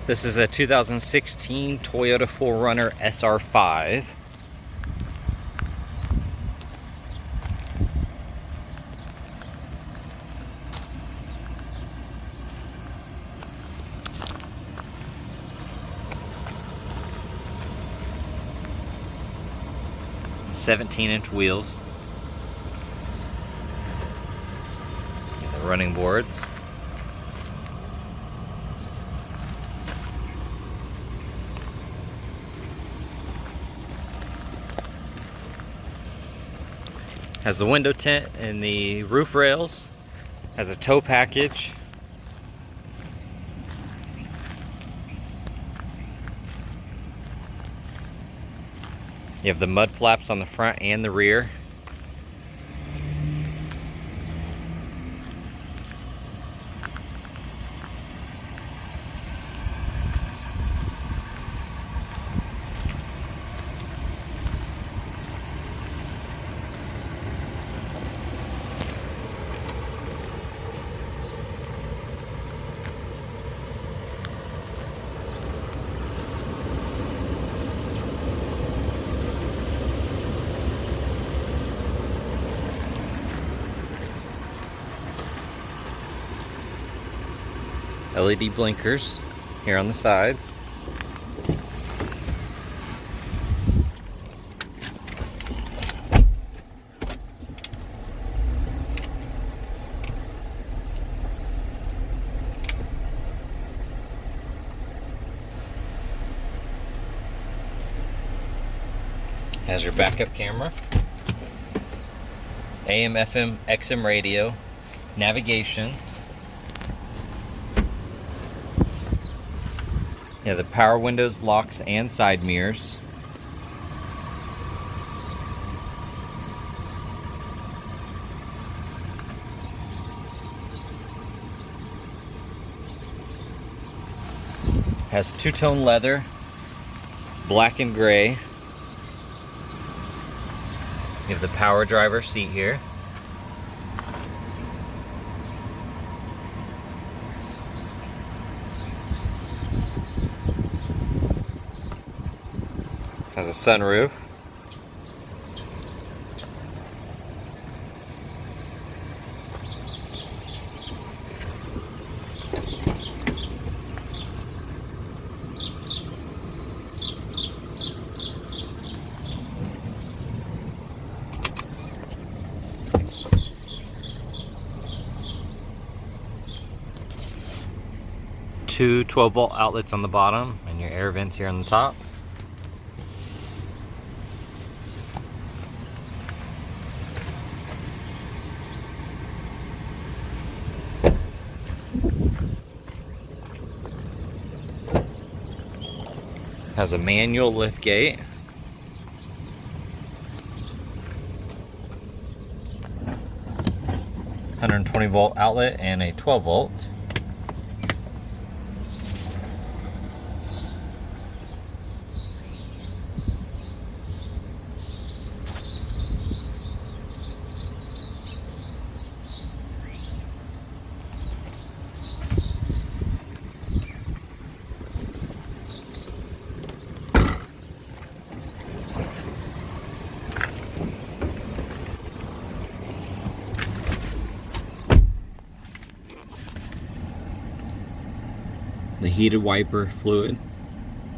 This is a 2016 Toyota 4Runner SR5. "17-inch wheels, and the running boards. Has the window tint and the roof rails. Has a tow package. You have the mud flaps on the front and the rear. LED blinkers here on the sides. Has your backup camera, AM, FM, XM radio, navigation. Yeah, the power windows, locks, and side mirrors. Has two-tone leather, black and gray. You have the power driver seat here. Has a sunroof. Two 12-volt outlets on the bottom and your air vents here on the top. Has a manual lift gate. "120-volt outlet and a 12-volt. The heated wiper fluid,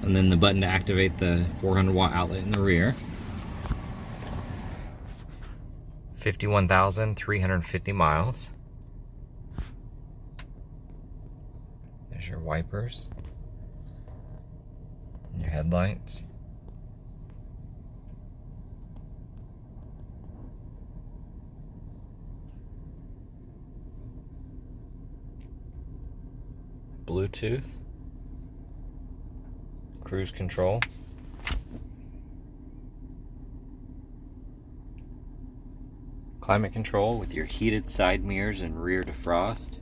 and then the button to activate the 400-watt outlet in the rear. 51,350 miles. There's your wipers and your headlights. Bluetooth, cruise control, climate control with your heated side mirrors and rear defrost,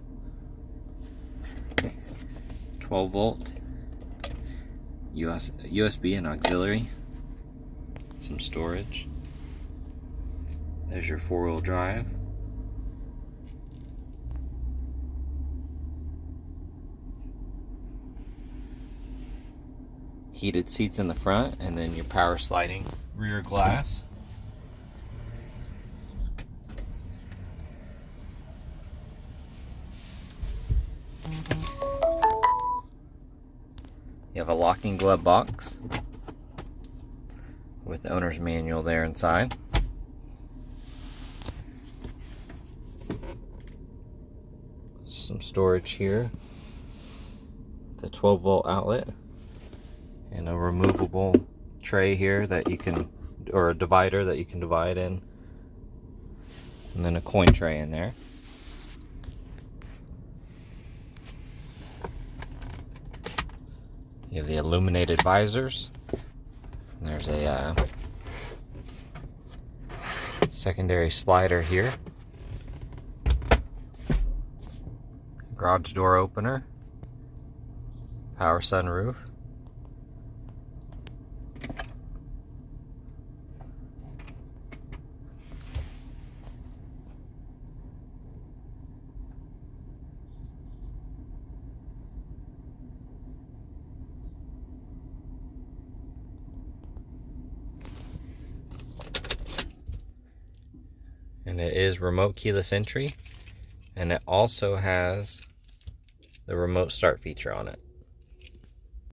12-volt, USB and auxiliary, some storage. There's your 4-wheel drive. heated seats in the front, and then your power sliding rear glass. You have a locking glove box with the owner's manual there inside. Some storage here. The 12-volt outlet. And a removable tray here that you can, or a divider that you can divide in. And then a coin tray in there. You have the illuminated visors. And there's a secondary slider here. Garage door opener. Power sunroof. And it is remote keyless entry, and it also has the remote start feature on it.